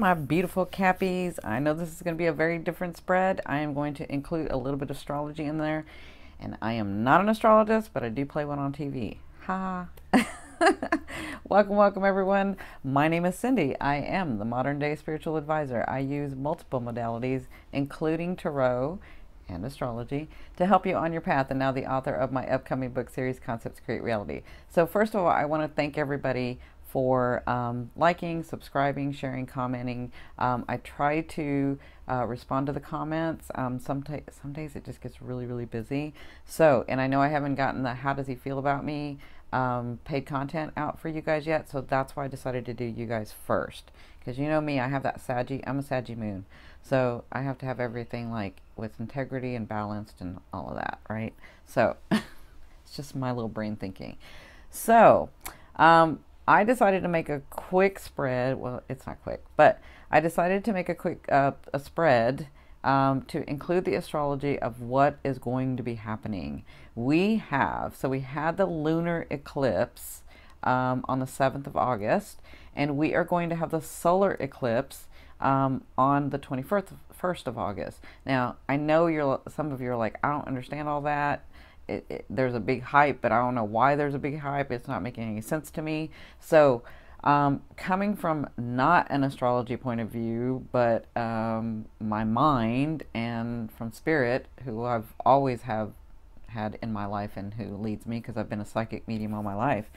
my beautiful Cappies. I know this is going to be a very different spread. I am going to include a little bit of astrology in there. And I am not an astrologist, but I do play one on TV. Ha! Welcome, welcome everyone. My name is Cindy. I am the modern day spiritual advisor. I use multiple modalities, including tarot and astrology, to help you on your path, and now the author of my upcoming book series, Concepts Create Reality. So first of all, I want to thank everybody for liking, subscribing, sharing, commenting. I try to respond to the comments. Some days it just gets really, really busy. So, and I know I haven't gotten the how does he feel about me paid content out for you guys yet, so that's why I decided to do you guys first. Because you know me, I have that I'm a Saggy moon. So I have to have everything like with integrity and balanced and all of that, right? So it's just my little brain thinking. So I decided to make a quick spread. Well, it's not quick, but I decided to make a quick a spread to include the astrology of what is going to be happening. We had the lunar eclipse on the 7th of August, and we are going to have the solar eclipse on the 21st of August. Now, I know some of you are like, I don't understand all that. There's a big hype, but I don't know why there's a big hype. It's not making any sense to me. So, coming from not an astrology point of view, but my mind and from spirit, who I've always had in my life and who leads me, because I've been a psychic medium all my life.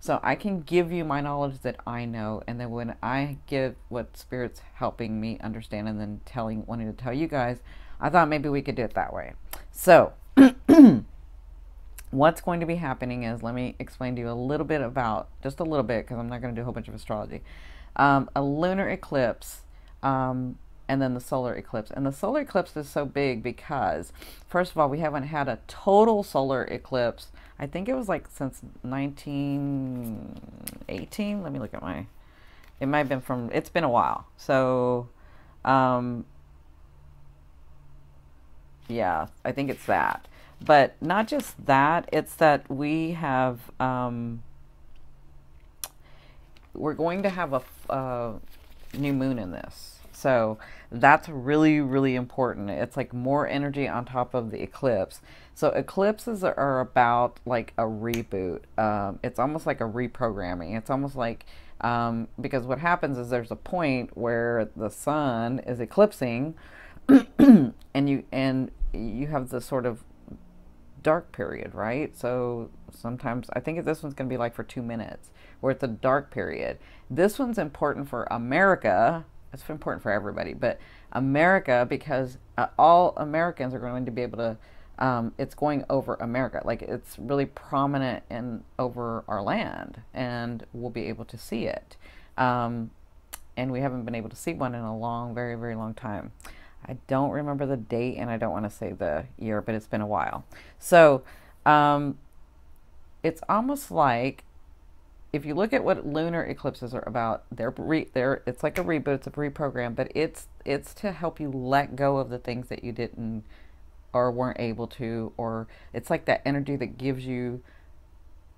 So I can give you my knowledge that I know, and then when I give what Spirit's helping me understand and then wanting to tell you guys, I thought maybe we could do it that way. So what's going to be happening is, let me explain to you a little bit about, just a little bit, because I'm not going to do a whole bunch of astrology. A lunar eclipse, and then the solar eclipse. And the solar eclipse is so big because, first of all, we haven't had a total solar eclipse. I think it was like since 1918. Let me look at it might have been it's been a while. So, yeah, I think it's that. But not just that, it's that we have, we're going to have a new moon in this. So that's really, really important. It's like more energy on top of the eclipse. So eclipses are about like a reboot. It's almost like a reprogramming. It's almost like, because what happens is there's a point where the sun is eclipsing and you have this sort of dark period, right? So sometimes, I think this one's going to be like for 2 minutes, where it's a dark period. This one's important for America. It's important for everybody, but America, because all Americans are going to be able to, it's going over America. Like, it's really prominent over our land, and we'll be able to see it. And we haven't been able to see one in a long, very, very long time. I don't remember the date, and I don't want to say the year, but it's been a while. So it's almost like, if you look at what lunar eclipses are about, it's like a reboot, it's a reprogram, but it's to help you let go of the things that you didn't or weren't able to, or it's like that energy that gives you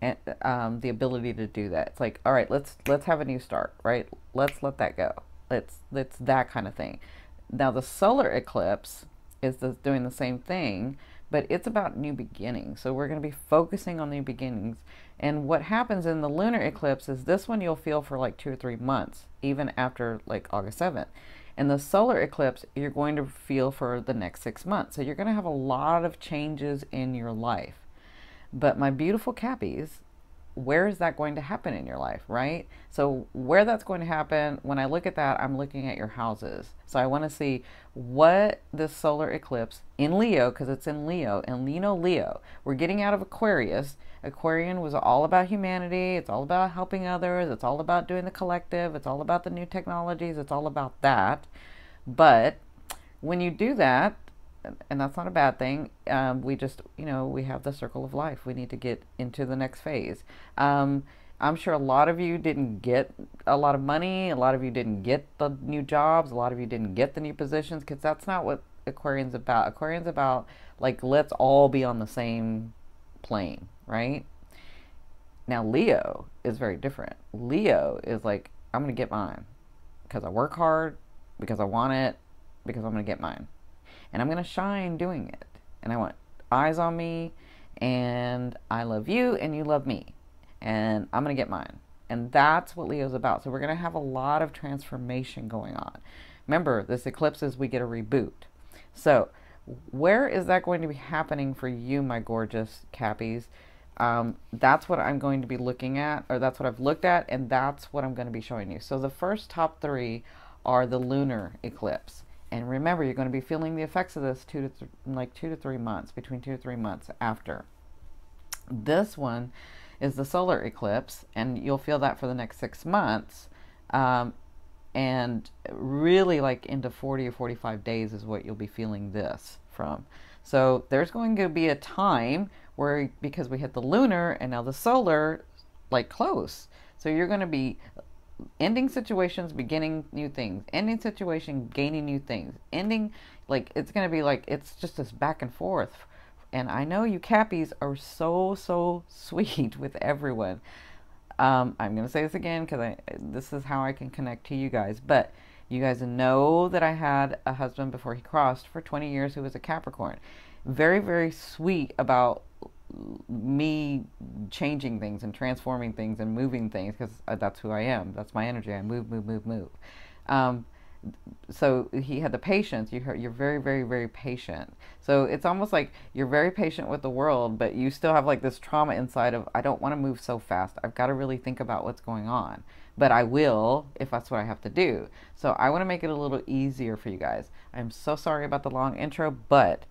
the ability to do that. It's like, all right, let's have a new start, right? Let's let that go. It's that kind of thing. Now the solar eclipse is doing the same thing, but it's about new beginnings. So we're going to be focusing on new beginnings. And what happens in the lunar eclipse is, this one you'll feel for like 2 or 3 months, even after like August 7th. And the solar eclipse, you're going to feel for the next 6 months. So you're going to have a lot of changes in your life. But my beautiful Cappies, where is that going to happen in your life, right? So where that's going to happen, when I look at that, I'm looking at your houses. So I want to see what this solar eclipse in Leo, because it's in Leo, and Leo, we're getting out of Aquarius. Aquarian was all about humanity. It's all about helping others. It's all about doing the collective. It's all about the new technologies. It's all about that. But when you do that, and that's not a bad thing, we just, we have the circle of life. We need to get into the next phase. I'm sure a lot of you didn't get a lot of money. A lot of you didn't get the new jobs. A lot of you didn't get the new positions, because that's not what Aquarian's about. Aquarian's about, like, let's all be on the same plane, right? Now Leo is very different. Leo is like, I'm going to get mine. because I work hard, because I want it, because I'm going to get mine. And I'm going to shine doing it. And I want eyes on me, and I love you, and you love me. And I'm going to get mine. And that's what Leo's about. So we're going to have a lot of transformation going on. Remember, this eclipse is we get a reboot. So where is that going to be happening for you, my gorgeous Cappies? That's what I'm going to be looking at, or that's what I've looked at, and that's what I'm going to be showing you. So the first top 3 are the lunar eclipse. And remember, you're going to be feeling the effects of this 2 to 3 months, between 2 to 3 months after. This one is the solar eclipse, and you'll feel that for the next 6 months. And really like into 40 or 45 days is what you'll be feeling this from. So there's going to be a time where, because we hit the lunar and now the solar, like close. So you're going to be ending situations, beginning new things, ending situation, gaining new things, ending, like, it's going to be like, it's just this back and forth. And I know you Cappies are so sweet with everyone. I'm going to say this again because this is how I can connect to you guys. But you guys know that I had a husband before he crossed for 20 years who was a Capricorn. Very sweet about me changing things and transforming things and moving things, because that's who I am. That's my energy. I move. So he had the patience. You're very patient. So it's almost like you're very patient with the world, but you still have like this trauma inside of, I don't want to move so fast. I've got to really think about what's going on, but I will if that's what I have to do. So I want to make it a little easier for you guys. I'm so sorry about the long intro, but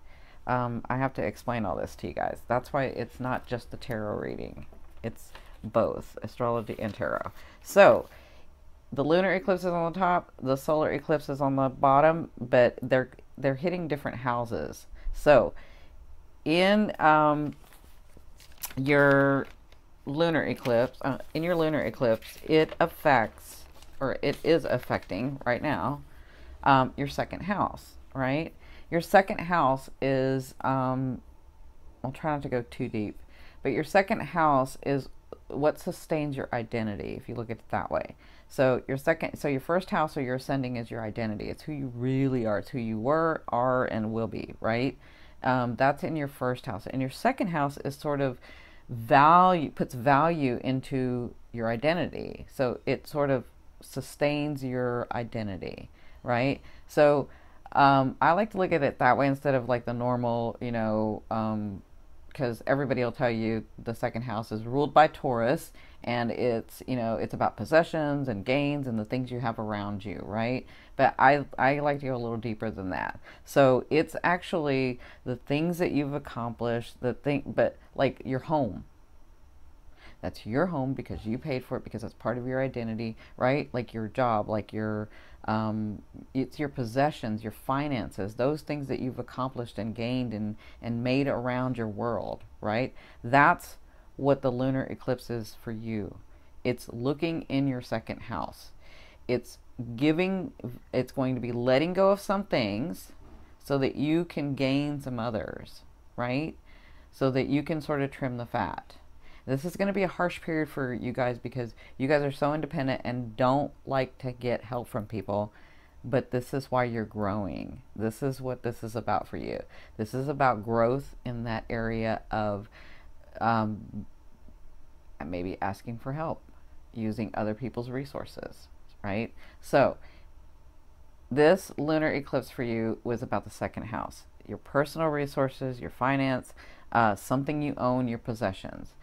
I have to explain all this to you guys. That's why it's not just the tarot reading. It's both astrology and tarot. So the lunar eclipse is on the top, the solar eclipse is on the bottom, but they're hitting different houses. So in your lunar eclipse, it affects, or it is affecting right now, your second house, right? Your second house is, I'll try not to go too deep, but your second house is what sustains your identity, if you look at it that way. So your first house, or your ascending, is your identity. It's who you really are. It's who you were, are, and will be, right? That's in your first house. And your second house is sort of puts value into your identity. So it sort of sustains your identity, right? So I like to look at it that way instead of like the normal, because everybody will tell you the second house is ruled by Taurus, and it's, it's about possessions and gains and the things you have around you, right? But I like to go a little deeper than that. So it's actually the things that you've accomplished, but like your home. That's your home because you paid for it, because it's part of your identity, right? Like your job, like your, it's your possessions, your finances, those things that you've accomplished and gained and made around your world, right? That's what the lunar eclipse is for you. It's looking in your second house. It's going to be letting go of some things so that you can gain some others, right? So that you can sort of trim the fat. This is going to be a harsh period for you guys because you guys are so independent and don't like to get help from people. But this is why you're growing. This is what this is about for you. This is about growth in that area of maybe asking for help, using other people's resources, right? So this lunar eclipse for you was about the second house. Your personal resources, your finance, something you own, your possessions.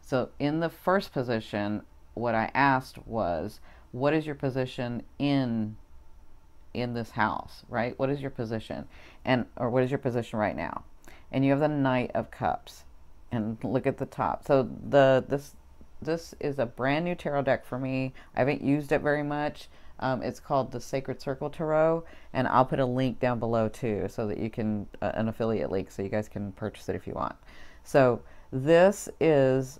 So in the first position, what I asked was, what is your position in this house, right? What is your position? Or what is your position right now? And you have the Knight of Cups. And look at the top. So this is a brand new tarot deck for me. I haven't used it very much. It's called the Sacred Circle Tarot, and I'll put a link down below too, so that you can, an affiliate link, so you guys can purchase it if you want. So this is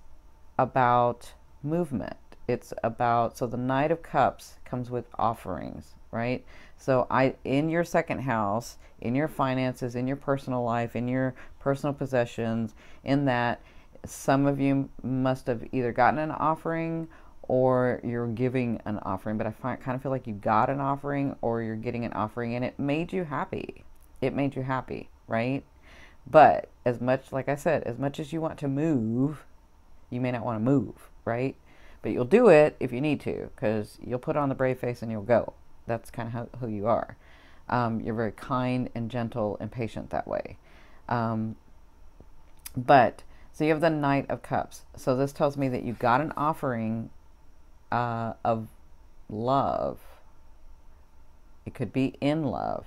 about movement. It's about, so the Knight of Cups comes with offerings, right? So in your second house, in your finances, in your personal life, in your personal possessions, in that some of you must have either gotten an offering or you're giving an offering, but kind of feel like you got an offering or you're getting an offering and it made you happy. It made you happy, right? But as much, like I said, as much as you want to move, you may not want to move, right? But you'll do it if you need to, because you'll put on the brave face and you'll go. That's kind of who you are. You're very kind and gentle and patient that way. But, so you have the Knight of Cups. So this tells me that you got an offering of love. It could be in love.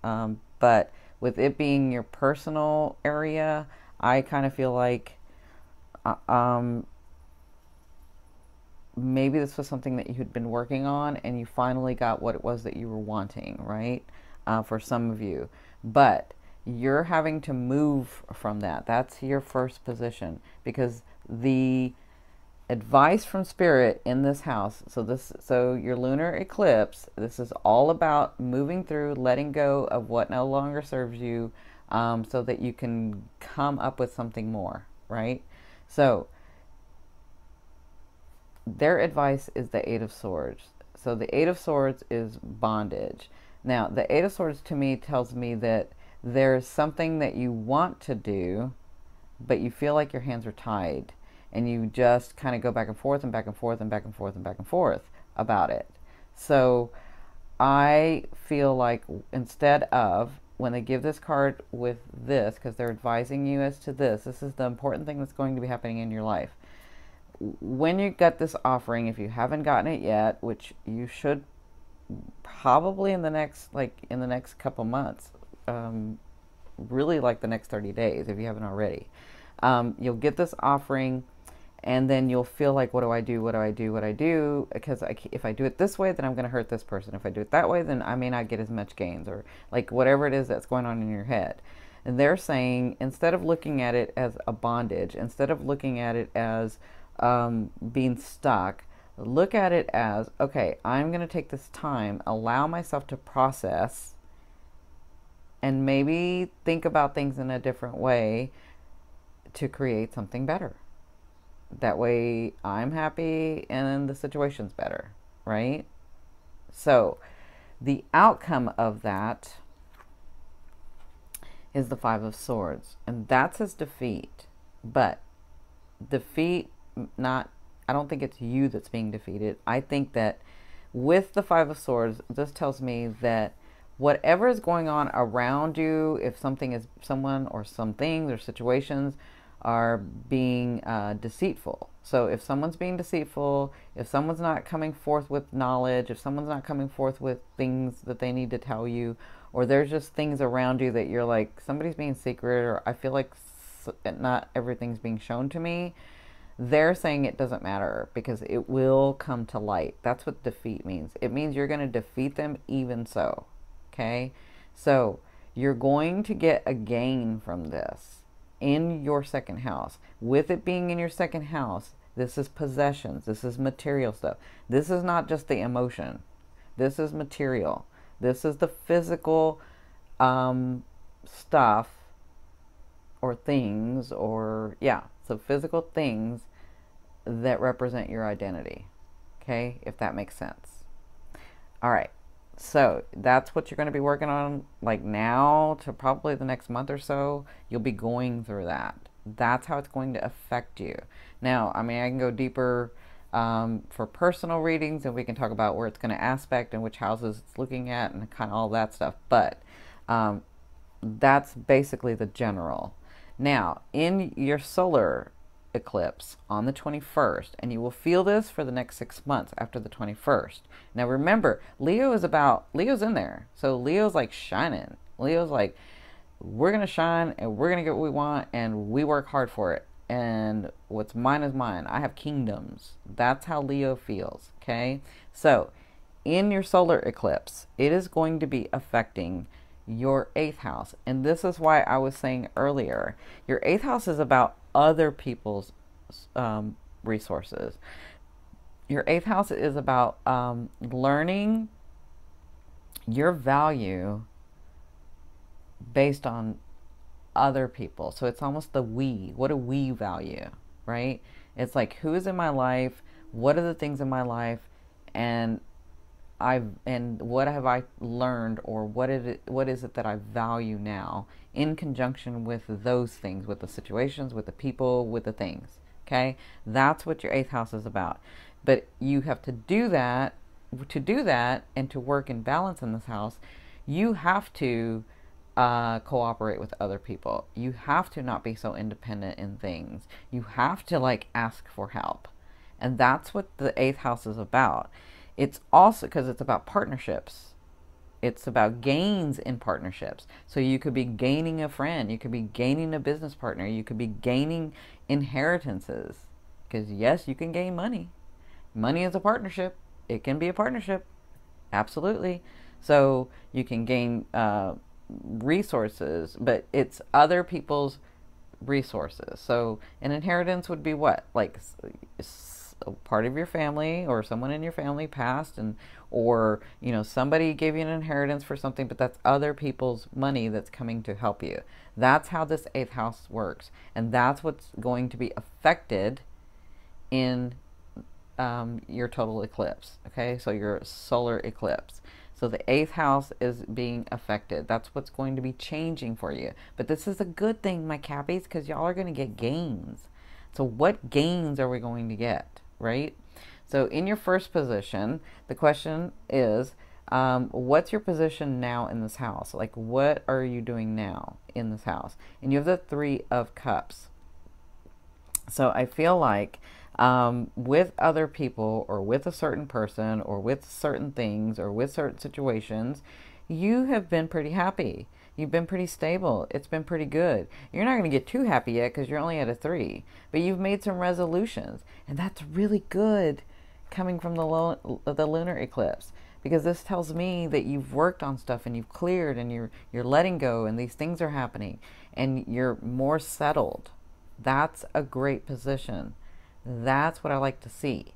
But with it being your personal area, I kind of feel like maybe this was something that you had been working on and you finally got what it was that you were wanting, right? For some of you. But you're having to move from that. That's your first position, because the advice from Spirit in this house, so your lunar eclipse, this is all about moving through, letting go of what no longer serves you, so that you can come up with something more, right? So their advice is the Eight of Swords. So the Eight of Swords is bondage. Now, the Eight of Swords to me tells me that there's something that you want to do, but you feel like your hands are tied, and you just kind of go back and forth and back and forth and back and forth and back and forth about it. So I feel like instead of, when they give this card with this, because they're advising you as to this is the important thing that's going to be happening in your life. When you get this offering, if you haven't gotten it yet, which you should probably in the next couple months, really like the next 30 days if you haven't already, you'll get this offering, and then you'll feel like, what do I do? What do I do? What do I do? Because if I do it this way, then I'm going to hurt this person. If I do it that way, then I may not get as much gains, or like whatever it is that's going on in your head. And they're saying, instead of looking at it as a bondage, instead of looking at it as being stuck, look at it as, okay, I'm going to take this time, allow myself to process, and maybe think about things in a different way to create something better. That way I'm happy and the situation's better, right? So the outcome of that is the Five of Swords, and that says defeat. But defeat, I don't think it's you that's being defeated. I think that with the Five of Swords, this tells me that whatever is going on around you, if someone or something or situations are being deceitful. So if someone's being deceitful, if someone's not coming forth with knowledge, if someone's not coming forth with things that they need to tell you, or there's just things around you that you're like, somebody's being secret, or I feel like not everything's being shown to me, they're saying it doesn't matter because it will come to light. That's what defeat means. It means you're going to defeat them even so. Okay? So you're going to get a gain from this in your second house. With it being in your second house, this is possessions. This is material stuff. This is not just the emotion. This is material. This is the physical stuff or things, or so physical things that represent your identity. Okay, if that makes sense. All right, so that's what you're going to be working on, like now to probably the next month or so. You'll be going through that. That's how it's going to affect you. Now, I mean, I can go deeper for personal readings, and we can talk about where it's going to aspect and which houses it's looking at and kind of all that stuff. But that's basically the general. Now, in your solar eclipse on the 21st, and you will feel this for the next 6 months after the 21st. Now remember, Leo's in there. So Leo's like shining. Leo's like, we're going to shine and we're going to get what we want, and we work hard for it. And what's mine is mine. I have kingdoms. That's how Leo feels. Okay. So in your solar eclipse, it is going to be affecting your 8th house. And this is why I was saying earlier, your 8th house is about other people's resources. Your 8th house is about learning your value based on other people. So it's almost the we. What do we value, right? It's like, who is in my life? What are the things in my life, and what have I learned, or what is it that I value now in conjunction with those things, with the situations, with the people, with the things. Okay? That's what your eighth house is about. But you have to do that. To do that and to work in balance in this house, you have to cooperate with other people. You have to not be so independent in things. You have to like ask for help. And that's what the eighth house is about. It's also because it's about partnerships. It's about gains in partnerships. So you could be gaining a friend. You could be gaining a business partner. You could be gaining inheritances. Because yes, you can gain money. Money is a partnership. It can be a partnership. Absolutely. So you can gain resources, but it's other people's resources. So an inheritance would be what? Like a part of your family, or someone in your family passed, and or somebody gave you an inheritance for something, but that's other people's money that's coming to help you. That's how this eighth house works, and that's what's going to be affected in your total eclipse. Okay, so your solar eclipse. So the eighth house is being affected. That's what's going to be changing for you. But this is a good thing, my Cappies, because y'all are going to get gains. So what gains are we going to get, right? So in your first position, the question is, what's your position now in this house? Like, what are you doing now in this house? And you have the Three of Cups. So I feel like with other people, or with a certain person, or with certain things, or with certain situations, you have been pretty happy. You've been pretty stable. It's been pretty good. You're not going to get too happy yet because you're only at a 3. But you've made some resolutions. And that's really good coming from the lunar eclipse. Because this tells me that you've worked on stuff and you've cleared and you're letting go and these things are happening. And you're more settled. That's a great position. That's what I like to see.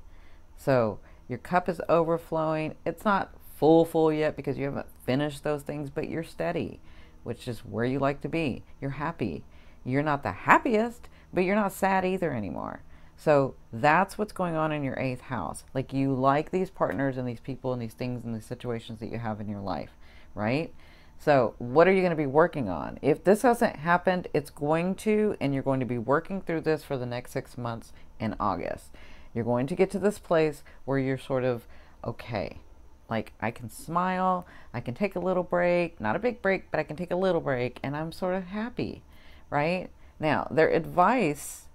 So your cup is overflowing. It's not full yet because you haven't finished those things, but you're steady, which is where you like to be. You're happy. You're not the happiest, but you're not sad either anymore. So that's what's going on in your 8th house. Like, you like these partners and these people and these things and these situations that you have in your life, right? So what are you going to be working on? If this hasn't happened, it's going to, and you're going to be working through this for the next 6 months in August. You're going to get to this place where you're sort of, okay, like, I can smile, I can take a little break, not a big break, but I can take a little break, and I'm sort of happy, right? Now, their advice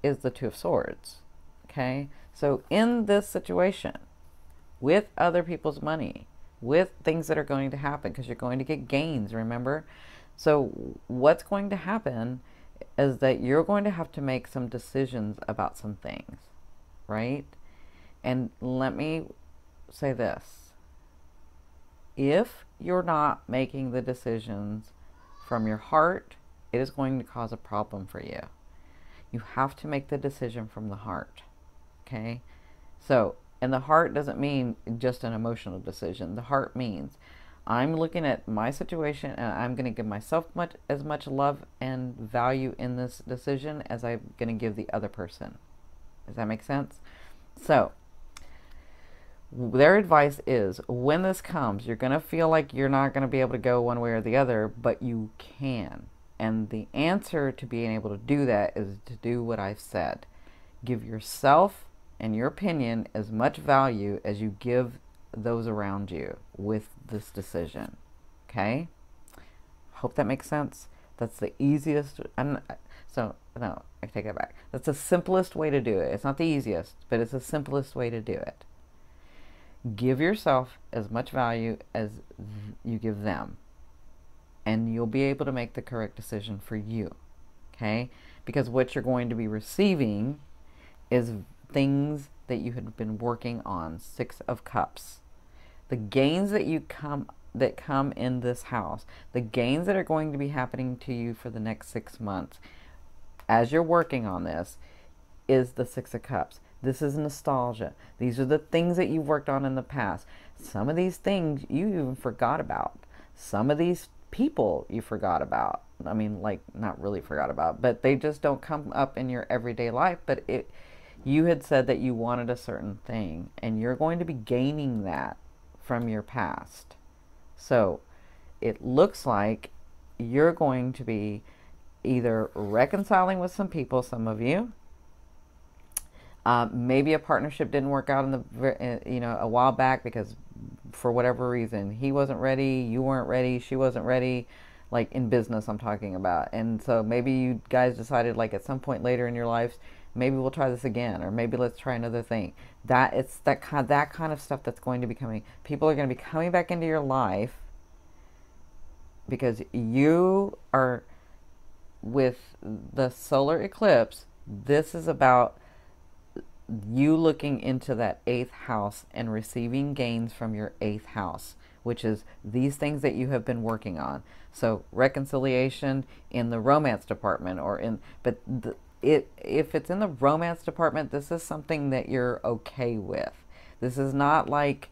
is the 2 of Swords, okay? So in this situation, with other people's money, with things that are going to happen, because you're going to get gains, remember? So what's going to happen is that you're going to have to make some decisions about some things, right? And let me say this. If you're not making the decisions from your heart, it is going to cause a problem for you. You have to make the decision from the heart, okay? So, and the heart doesn't mean just an emotional decision. The heart means, I'm looking at my situation and I'm going to give myself as much love and value in this decision as I'm going to give the other person. Does that make sense? So, their advice is, when this comes, you're going to feel like you're not going to be able to go one way or the other, but you can. And the answer to being able to do that is to do what I've said. Give yourself and your opinion as much value as you give those around you with this decision. Okay? Hope that makes sense. That's the easiest. No, I take it back. That's the simplest way to do it. It's not the easiest, but it's the simplest way to do it. Give yourself as much value as you give them, and you'll be able to make the correct decision for you. Okay? Because what you're going to be receiving is things that you had been working on. 6 of Cups. The gains that come in this house, the gains that are going to be happening to you for the next 6 months as you're working on this, is the 6 of Cups. This is nostalgia. These are the things that you've worked on in the past. Some of these things you even forgot about. Some of these people you forgot about. I mean, like, not really forgot about, but they just don't come up in your everyday life. But You had said that you wanted a certain thing, and you're going to be gaining that from your past. So it looks like you're going to be either reconciling with some people, some of you. Maybe a partnership didn't work out in the a while back because for whatever reason he wasn't ready, you weren't ready, she wasn't ready, like in business I'm talking about. And so maybe you guys decided like at some point later in your lives, maybe we'll try this again, or maybe let's try another thing. It's that kind of stuff that's going to be coming. People are going to be coming back into your life because you are with the solar eclipse. This is about you looking into that 8th house and receiving gains from your 8th house, which is these things that you have been working on. So reconciliation in the romance department, if it's in the romance department, this is something that you're okay with. This is not like,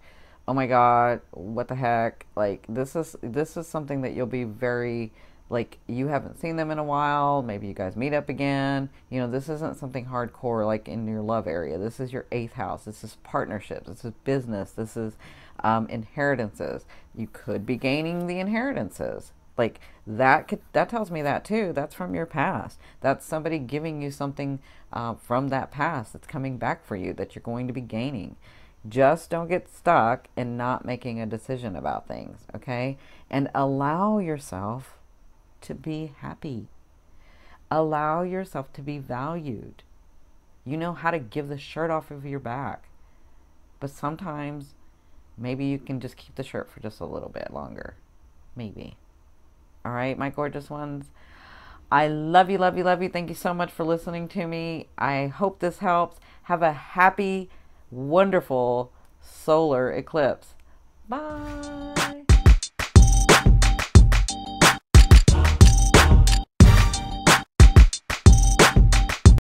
oh my God, what the heck? Like this is something that you'll be very, like, you haven't seen them in a while, maybe you guys meet up again. This isn't something hardcore like in your love area. This is your 8th house. This is partnerships. This is business. This is inheritances. You could be gaining the inheritances. Like that tells me that too. That's from your past. That's somebody giving you something from that past that's coming back for you that you're going to be gaining. Just don't get stuck in not making a decision about things, okay? And allow yourself to be happy. Allow yourself to be valued. You know how to give the shirt off of your back. But sometimes maybe you can just keep the shirt for just a little bit longer. Maybe. All right, my gorgeous ones. I love you, love you, love you. Thank you so much for listening to me. I hope this helps. Have a happy, wonderful solar eclipse. Bye.